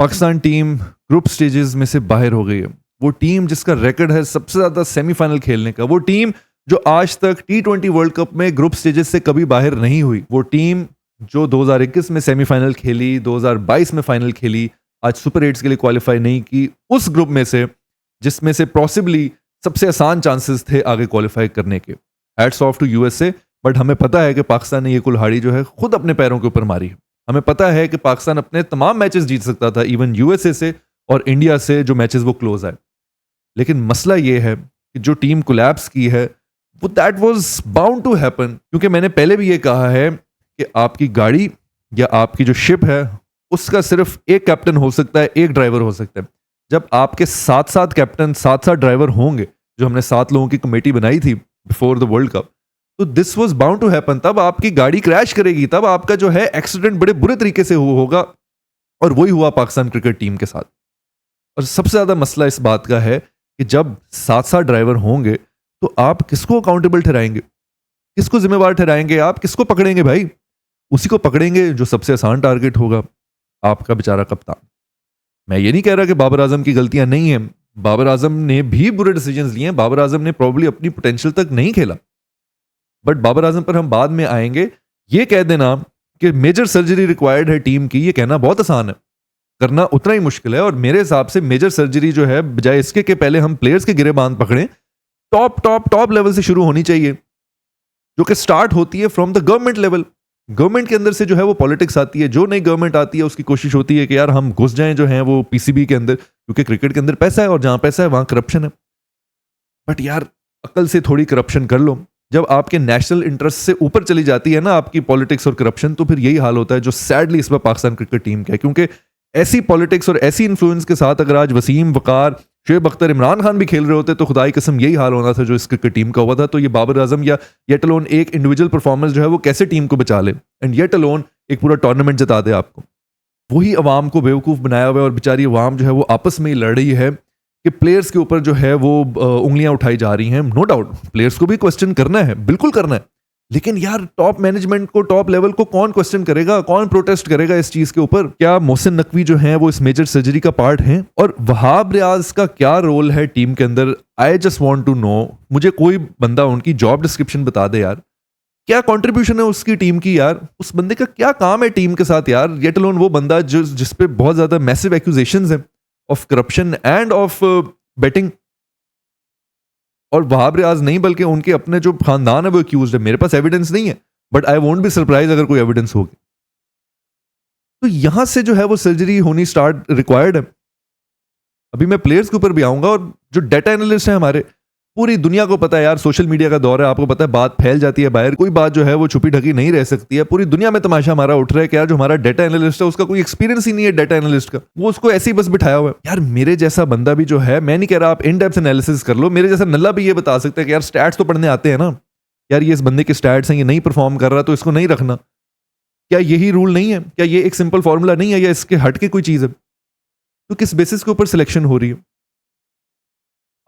Pakistan team group stages में से बाहर हो गई है। वो टीम जिसका रिकॉर्ड है सबसे ज़्यादा सेमीफाइनल खेलने का, वो टीम जो आज तक T20 वर्ल्ड कप में ग्रुप स्टेजेस से कभी बाहर नहीं हुई, वो टीम जो 2021 में सेमीफाइनल खेली, 2022 में फाइनल खेली, आज सुपर 8 के लिए क्वालिफाई नहीं की, उस ग्रुप में से जिसमें से पॉसिबली सबसे आसान चांसेस थे आगे क्वालिफाई करने के। Hats off to USA, but हमें पता है कि पाकिस्तान ने ये कुल्हाड़ी जो है खुद अपने पैरों के ऊपर मारी है। हमें पता है कि पाकिस्तान अपने तमाम मैचेस जीत सकता था, इवन यूएसए से और इंडिया से जो मैचेस वो क्लोज आए। लेकिन मसला ये है कि जो टीम कोलैप्स की है वो that was bound to happen, क्योंकि मैंने पहले भी ये कहा है कि आपकी गाड़ी या आपकी जो शिप है उसका सिर्फ एक कैप्टन हो सकता है, एक ड्राइवर हो सकता है। जब आपके साथ साथ कैप्टन साथ साथ ड्राइवर होंगे, जो हमने 7 लोगों की कमेटी बनाई थी बिफोर द वर्ल्ड कप, तो this was bound to happen. तब आपकी गाड़ी क्रैश करेगी, तब आपका जो है एक्सीडेंट बड़े बुरे तरीके से होगा, और वही हुआ पाकिस्तान क्रिकेट टीम के साथ। और सबसे ज्यादा मसला इस बात का है कि जब साथ साथ ड्राइवर होंगे तो आप किसको अकाउंटेबल ठहराएंगे, किसको जिम्मेवार ठहराएंगे, आप किसको पकड़ेंगे भाई? उसी को पकड़ेंगे जो सबसे आसान टारगेट होगा, आपका बेचारा कप्तान। मैं ये नहीं कह रहा कि बाबर आजम की गलतियां नहीं है, बाबर आजम ने भी बुरे डिसीजंस लिए हैं, बाबर आजम ने प्रॉब्ली अपनी पोटेंशियल तक नहीं खेला, बट बाबर आजम पर हम बाद में आएंगे। ये कह देना कि मेजर सर्जरी रिक्वायर्ड है टीम की, ये कहना बहुत आसान है, करना उतना ही मुश्किल है। और मेरे हिसाब से मेजर सर्जरी जो है, बजाय इसके कि पहले हम प्लेयर्स के गिरेबान पकड़ें, टॉप लेवल से शुरू होनी चाहिए, जो कि स्टार्ट होती है from the government level. Government के अंदर से जो है वो पॉलिटिक्स आती है, जो नई गवर्नमेंट आती है उसकी कोशिश होती है कि यार हम घुस जाएं जो है वो पीसीबी के अंदर, क्योंकि क्रिकेट के अंदर पैसा है और जहां पैसा है वहां करप्शन है। बट यार अकल से थोड़ी करप्शन कर लो। जब आपके नेशनल इंटरेस्ट से ऊपर चली जाती है ना आपकी पॉलिटिक्स और करप्शन, तो फिर यही हाल होता है जो सैडली इस बार पाकिस्तान क्रिकेट टीम का है। क्योंकि ऐसी पॉलिटिक्स और ऐसी इन्फ्लुएंस के साथ अगर आज वसीम, वकार, शुएब अख्तर, इमरान खान भी खेल रहे होते तो खुदाई कसम यही हाल होना था जो इस क्रिकेट टीम का हुआ था। तो ये बाबर आजम या येट अलोन एक इंडिविजुअल परफॉर्मेंस जो है वो कैसे टीम को बचा ले, एंड येट अलोन एक पूरा टूर्नामेंट जिता दे आपको, वही अवाम को बेवकूफ़ बनाया हुआ है। और बेचारी अवाम जो है वो आपस में ही लड़ रही है कि प्लेयर्स के ऊपर जो है वो उंगलियां उठाई जा रही हैं। नो डाउट प्लेयर्स को भी क्वेश्चन करना है, बिल्कुल करना है, लेकिन यार टॉप मैनेजमेंट को, टॉप लेवल को कौन क्वेश्चन करेगा, कौन प्रोटेस्ट करेगा इस चीज के ऊपर? क्या मोहसिन नकवी जो है वो इस मेजर सर्जरी का पार्ट हैं? और वहाब रियाज का क्या रोल है टीम के अंदर? I just want to know. मुझे कोई बंदा उनकी जॉब डिस्क्रिप्शन बता दे यार, क्या कंट्रीब्यूशन है उसकी टीम की यार, उस बंदे का क्या काम है टीम के साथ यार। येट अलोन वो बंदा जिस पे बहुत ज्यादा मैसिव एक्यूजेशंस हैं of corruption and of betting, और वहाब रियाज नहीं बल्कि उनके अपने जो खानदान है वो एक्यूज है। मेरे पास एविडेंस नहीं है, but I won't be surprise अगर कोई एविडेंस होगी। तो यहां से जो है वो सर्जरी होनी स्टार्ट रिक्वायर्ड है। अभी मैं प्लेयर्स के ऊपर भी आऊंगा, और जो डाटा एनालिस्ट है हमारे, पूरी दुनिया को पता है यार, सोशल मीडिया का दौर है, आपको पता है बात फैल जाती है बाहर, कोई बात जो है वो छुपी ढकी नहीं रह सकती है। पूरी दुनिया में तमाशा हमारा उठ रहा है कि यार जो हमारा डाटा एनालिस्ट है उसका कोई एक्सपीरियंस ही नहीं है डाटा एनालिस्ट का, वो उसको ऐसे ही बस बिठाया हुआ है। यार मेरे जैसा बंदा भी जो है, मैं नहीं कह रहा आप इन डेप्थ एनालिसिस कर लो, मेरे जैसा नल्ला भी ये बता सकता है कि यार स्टैट्स तो पढ़ने आते हैं ना, यार ये इस बंदे के स्टैट्स हैं, ये नहीं परफॉर्म कर रहा तो इसको नहीं रखना। क्या यही रूल नहीं है? क्या ये एक सिंपल फॉर्मूला नहीं है, या इसके हट के कोई चीज है? तो किस बेसिस के ऊपर सिलेक्शन हो रही है?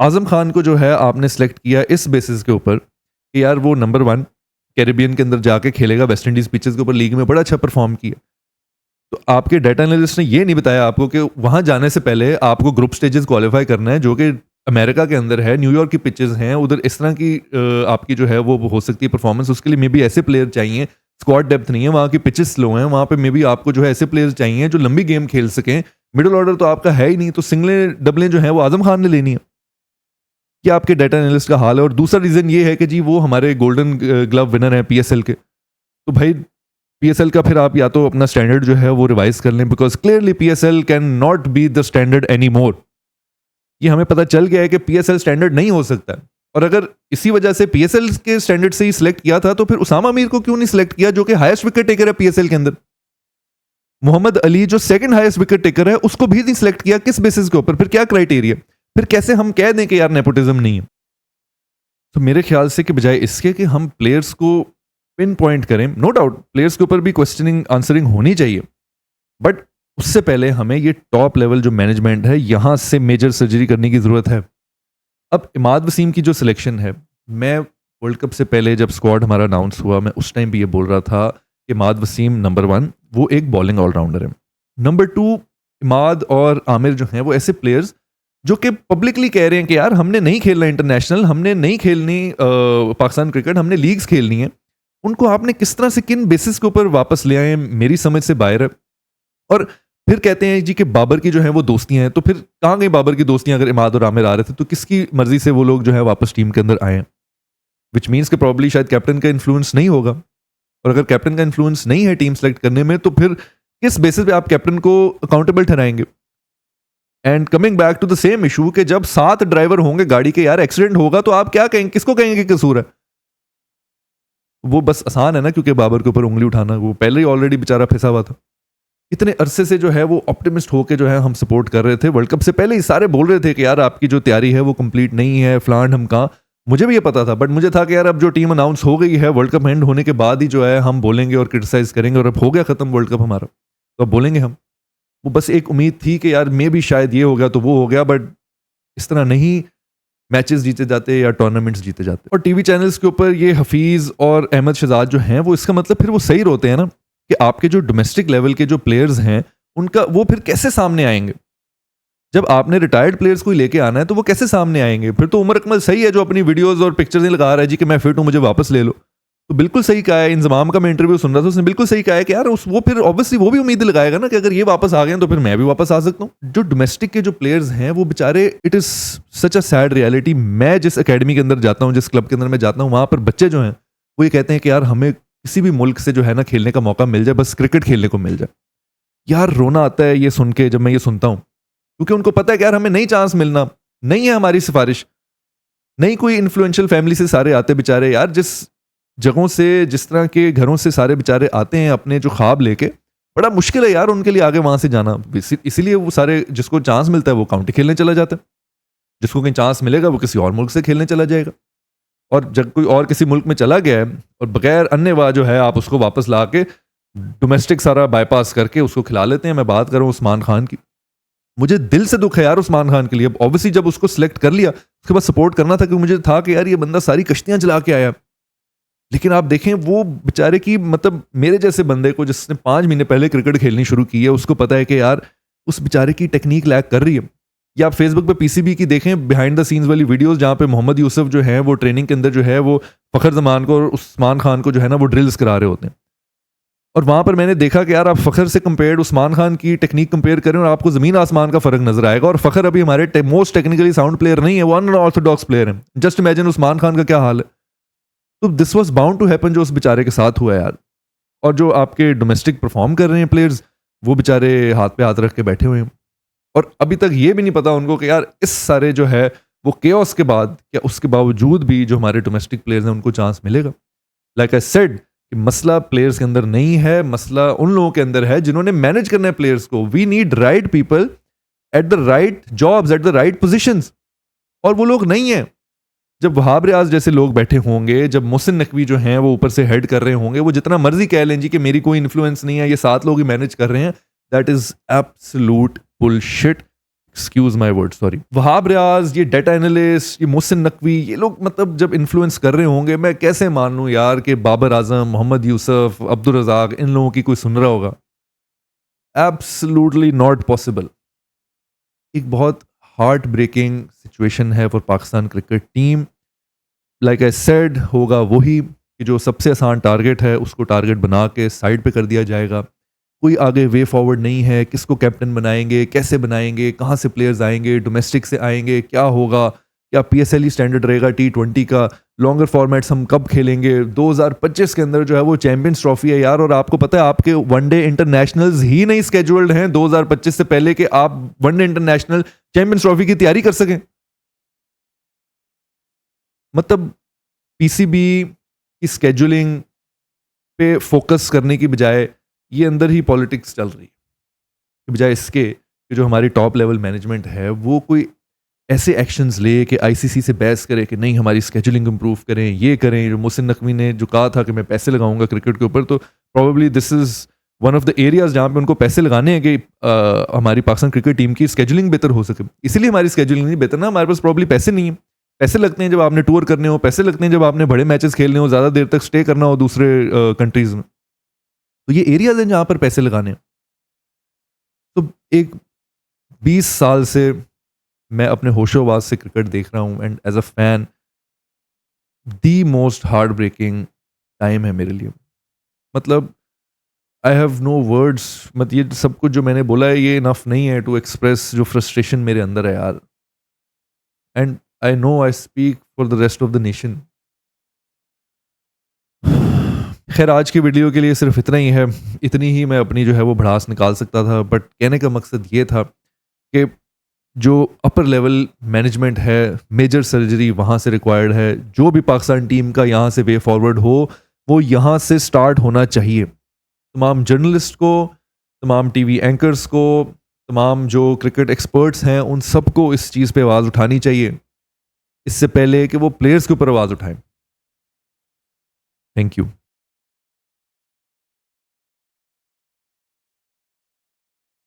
आजम खान को जो है आपने सेलेक्ट किया इस बेसिस के ऊपर कि यार वो नंबर 1 कैरेबियन के अंदर जाके खेलेगा, वेस्ट इंडीज पिचेस के ऊपर लीग में बड़ा अच्छा परफॉर्म किया। तो आपके डाटा एनालिस्ट ने ये नहीं बताया आपको कि वहां जाने से पहले आपको ग्रुप स्टेजेस क्वालिफाई करना है, जो कि अमेरिका के अंदर है, न्यूयॉर्क की पिचेस हैं, उधर इस तरह की आपकी जो है वो हो सकती है परफॉर्मेंस। उसके लिए मे बी ऐसे प्लेयर चाहिए, स्क्वाड डेप्थ नहीं है, वहाँ की पिचेस स्लो हैं, वहाँ पे मे बी आपको जो है ऐसे प्लेयर्स चाहिए जो लंबी गेम खेल सकें। मिडिल ऑर्डर तो आपका है ही नहीं, तो सिंगलें डबलें जो है वो आजम खान ने लेनी है। क्या आपके डाटा एनालिस्ट का हाल है? और दूसरा रीजन ये है कि जी वो हमारे गोल्डन ग्लव विनर हैं पीएसएल के, तो भाई पीएसएल का फिर आप या तो अपना स्टैंडर्ड जो है वो रिवाइज कर लें, because clearly PSL can not be the standard any more. ये हमें पता चल गया है कि पीएसएल स्टैंडर्ड नहीं हो सकता। और अगर इसी वजह से पीएसएल के स्टैंडर्ड से ही सिलेक्ट किया था, तो फिर उसामा मीर को क्यों नहीं सिलेक्ट किया, जो कि हाईएस्ट विकेट टेकर है पीएसएल के अंदर? मोहम्मद अली जो सेकंड हाईएस्ट विकेट टेकर है, उसको भी नहीं सिलेक्ट किया। किस बेसिस के ऊपर? फिर क्या क्राइटेरिया? फिर कैसे हम कह दें कि यार नेपोटिज्म नहीं है? तो मेरे ख्याल से कि बजाय इसके कि हम प्लेयर्स को पिन पॉइंट करें, नो डाउट प्लेयर्स के ऊपर भी क्वेश्चनिंग आंसरिंग होनी चाहिए, बट उससे पहले हमें ये टॉप लेवल जो मैनेजमेंट है यहां से मेजर सर्जरी करने की जरूरत है। अब इमाद वसीम की जो सिलेक्शन है, मैं वर्ल्ड कप से पहले जब स्क्वाड हमारा अनाउंस हुआ, मैं उस टाइम भी ये बोल रहा था कि इमाद वसीम नंबर 1 वो एक बॉलिंग ऑलराउंडर है, नंबर 2 इमाद और आमिर जो हैं वो ऐसे प्लेयर्स जो कि पब्लिकली कह रहे हैं कि यार हमने नहीं खेलना इंटरनेशनल, हमने नहीं खेलनी पाकिस्तान क्रिकेट, हमने लीग्स खेलनी है, उनको आपने किस तरह से किन बेसिस के ऊपर वापस ले आए मेरी समझ से बाहर है। और फिर कहते हैं जी कि बाबर की जो है वो दोस्तियां हैं, तो फिर कहाँ गई बाबर की दोस्तियां? अगर इमाद और आमिर आ रहे थे तो किसकी मर्जी से वो लोग जो है वापस टीम के अंदर आए हैं? विच मीन्स के प्रॉब्ली शायद कैप्टन का इन्फ्लुएंस नहीं होगा, और अगर कैप्टन का इन्फ्लुएंस नहीं है टीम सेलेक्ट करने में तो फिर किस बेसिस पे आप कैप्टन को अकाउंटेबल ठहराएंगे? And coming back to the same issue कि जब 7 ड्राइवर होंगे गाड़ी के, यार एक्सीडेंट होगा तो आप क्या कहेंगे, किसको कहेंगे कि कसूर है? वो बस आसान है ना, क्योंकि बाबर के ऊपर उंगली उठाना, वो पहले ही ऑलरेडी बेचारा फंसा हुआ था। इतने अरसे से जो है वो ऑप्टिमिस्ट होके जो है हम सपोर्ट कर रहे थे, वर्ल्ड कप से पहले ही सारे बोल रहे थे कि यार आपकी जो तैयारी है वो कंप्लीट नहीं है, फ्लांट हम कहाँ। मुझे भी ये पता था, बट मुझे था कि यार अब जो टीम अनाउंस हो गई है वर्ल्ड कप एंड होने के बाद ही जो है हम बोलेंगे और क्रिटिसाइज करेंगे, और अब हो गया खत्म वर्ल्ड कप हमारा, तो अब बोलेंगे हम। वो बस एक उम्मीद थी कि यार मे भी शायद ये हो गया तो वो हो गया, बट इस तरह नहीं मैचेस जीते जाते या टूर्नामेंट्स जीते जाते। और टीवी चैनल्स के ऊपर ये हफीज़ और अहमद शहजाद जो हैं वो, इसका मतलब फिर वो सही होते हैं ना कि आपके जो डोमेस्टिक लेवल के जो प्लेयर्स हैं उनका वो फिर कैसे सामने आएंगे? जब आपने रिटायर्ड प्लेयर्स को ही लेके आना है तो वो कैसे सामने आएंगे? फिर तो उमर अकमल सही है जो अपनी वीडियोस और पिक्चर्स नहीं लगा रहा है जी कि मैं फिट हूँ मुझे वापस ले लो, तो बिल्कुल सही कहा है। इंजमाम का मैं इंटरव्यू सुन रहा था, उसने बिल्कुल सही कहा है कि यार वो फिर ऑब्वियसली वो भी उम्मीद लगाएगा ना कि अगर ये वापस आ गए तो फिर मैं भी वापस आ सकता हूँ। जो डोमेस्टिक के जो प्लेयर्स हैं वो बेचारे, it is such a sad reality. मैं जिस अकेडमी के अंदर जाता हूँ, जिस क्लब के अंदर मैं जाता हूँ, वहाँ पर बच्चे जो हैं वो ये कहते हैं कि यार हमें किसी भी मुल्क से जो है ना खेलने का मौका मिल जाए, बस क्रिकेट खेलने को मिल जाए। यार रोना आता है ये सुन के जब मैं ये सुनता हूँ, क्योंकि उनको पता है कि यार हमें नहीं चांस मिलना, नहीं है हमारी सिफारिश, नहीं कोई इन्फ्लुएंशियल फैमिली से सारे आते बेचारे, यार जिस जगहों से जिस तरह के घरों से सारे बेचारे आते हैं अपने जो ख्वाब लेके, बड़ा मुश्किल है यार उनके लिए आगे वहां से जाना। इसीलिए वो सारे, जिसको चांस मिलता है वो काउंटी खेलने चला जाता है, जिसको कहीं चांस मिलेगा वो किसी और मुल्क से खेलने चला जाएगा। और जब कोई और किसी मुल्क में चला गया है और बगैर अन्यवा जो है आप उसको वापस ला के डोमेस्टिक सारा बाईपास करके उसको खिला लेते हैं। मैं बात कर रहा हूँ उस्मान खान की, मुझे दिल से दुख है यार उस्मान खान के लिए। अब ऑब्वियसली जब उसको सिलेक्ट कर लिया उसके बाद सपोर्ट करना था, क्योंकि मुझे था कि यार ये बंदा सारी कश्तियां चला के आया। लेकिन आप देखें वो बेचारे की, मतलब मेरे जैसे बंदे को जिसने 5 महीने पहले क्रिकेट खेलनी शुरू की है, उसको पता है कि यार उस बेचारे की टेक्निक लैक कर रही है। या आप फेसबुक पे पीसीबी की देखें बिहाइंड द सीन्स वाली वीडियोस, जहाँ पे मोहम्मद यूसुफ जो है वो ट्रेनिंग के अंदर जो है वो फ़खर जमान को और उस्मान खान को जो है ना वो ड्रिल्स करा रहे होते हैं। और वहाँ पर मैंने देखा कि यार आप फ़खर से कंपेयर उस्मान खान की टेक्निक कंपेयर करें और आपको ज़मीन आसमान का फ़र्क नजर आएगा। और फ़खर अभी हमारे मोस्ट टेक्निकली साउंड प्लेयर नहीं है, वो अनऑर्थोडॉक्स प्लेयर है। जस्ट इमेजिन उस्मान खान का क्या हाल है। तो this was bound to happen जो उस बेचारे के साथ हुआ यार। और जो आपके डोमेस्टिक परफॉर्म कर रहे हैं प्लेयर्स, वो बेचारे हाथ पे हाथ रख के बैठे हुए हैं, और अभी तक ये भी नहीं पता उनको कि यार इस सारे जो है वो केओस के बाद, क्या उसके बावजूद भी जो हमारे डोमेस्टिक प्लेयर्स हैं उनको चांस मिलेगा। लाइक आई सेड कि मसला प्लेयर्स के अंदर नहीं है, मसला उन लोगों के अंदर है जिन्होंने मैनेज करना है प्लेयर्स को। We need right people at the right jobs at the right positions, और वो लोग नहीं है। जब वहाब रियाज जैसे लोग बैठे होंगे, जब मोहसिन नकवी जो हैं वो ऊपर से हेड कर रहे होंगे, वो जितना मर्जी कह लें जी कि मेरी कोई इन्फ्लुएंस नहीं है, ये 7 लोग ही मैनेज कर रहे हैं, that is absolute bullshit. Excuse my word, sorry. Wahab Riaz, ये डेटा एनालिस्ट, ये मोहसिन नकवी, ये लोग मतलब जब इन्फ्लुएंस कर रहे होंगे, मैं कैसे मान लूँ यार कि बाबर आजम, मोहम्मद यूसुफ, अब्दुल रज़ाक, इन लोगों की कोई सुन रहा होगा? Absolutely not possible. एक बहुत हार्ट ब्रेकिंग सिचुएशन है for Pakistan cricket team. Like I said, होगा वही कि जो सबसे आसान टारगेट है उसको टारगेट बना के साइड पे कर दिया जाएगा। कोई आगे वे फॉरवर्ड नहीं है, किसको कैप्टन बनाएंगे, कैसे बनाएंगे, कहाँ से प्लेयर्स आएंगे, डोमेस्टिक से आएंगे, क्या होगा, क्या PSL ही स्टैंडर्ड रहेगा T20 का, लॉन्गर फॉर्मेट्स हम कब खेलेंगे। 2025 के अंदर जो है वो चैंपियंस ट्रॉफी है यार, और आपको पता है आपके वनडे इंटरनेशनल्स ही नहीं स्केड्यूल्ड हैं 2025 से पहले कि आप वनडे इंटरनेशनल चैंपियंस ट्रॉफी की तैयारी कर सकें। मतलब PCB की स्केड्यूलिंग पे फोकस करने की बजाय ये अंदर ही पॉलिटिक्स चल रही है, बजाय इसके कि जो हमारी टॉप लेवल मैनेजमेंट है वो कोई ऐसे एक्शंस ले कि ICC से बहस करे कि नहीं हमारी स्केड्यूलिंग इंप्रूव करें, ये करें। जो मोहसिन नकवी ने जो कहा था कि मैं पैसे लगाऊंगा क्रिकेट के ऊपर, तो probably this is one of the areas जहाँ पे उनको पैसे लगाने हैं कि हमारी पाकिस्तान क्रिकेट टीम की स्केड्यूलिंग बेहतर हो सके। इसीलिए हमारी स्केड्यूलिंग नहीं बेहतर ना, हमारे पास प्रॉब्ली पैसे नहीं है। पैसे लगते हैं जब आपने टूर करने हो, पैसे लगते हैं जब आपने बड़े मैचेस खेलने हो, ज़्यादा देर तक स्टे करना हो दूसरे कंट्रीज़ में। तो ये एरियाज हैं जहाँ पर पैसे लगाने हैं। तो एक 20 साल से मैं अपने होशोबाज से क्रिकेट देख रहा हूँ and as a fan the most heartbreaking time है मेरे लिए. मतलब आई हैव नो वर्ड्स. मत ये सब कुछ जो मैंने बोला है ये इनफ नहीं है टू एक्सप्रेस जो फ्रस्ट्रेशन मेरे अंदर है यार. And I know I speak for the rest of the nation. खैर आज की वीडियो के लिए सिर्फ इतना ही है. इतनी ही मैं अपनी जो है वो भड़ास निकाल सकता था, बट कहने का मकसद ये था कि जो अपर लेवल मैनेजमेंट है, मेजर सर्जरी वहाँ से रिक्वायर्ड है. जो भी पाकिस्तान टीम का यहाँ से वे फॉरवर्ड हो वो यहाँ से स्टार्ट होना चाहिए. तमाम जर्नलिस्ट को, तमाम टीवी एंकर्स को, तमाम जो क्रिकेट एक्सपर्ट्स हैं उन सबको इस चीज़ पे आवाज़ उठानी चाहिए इससे पहले कि वो प्लेयर्स के ऊपर आवाज़ उठाएं. Thank you.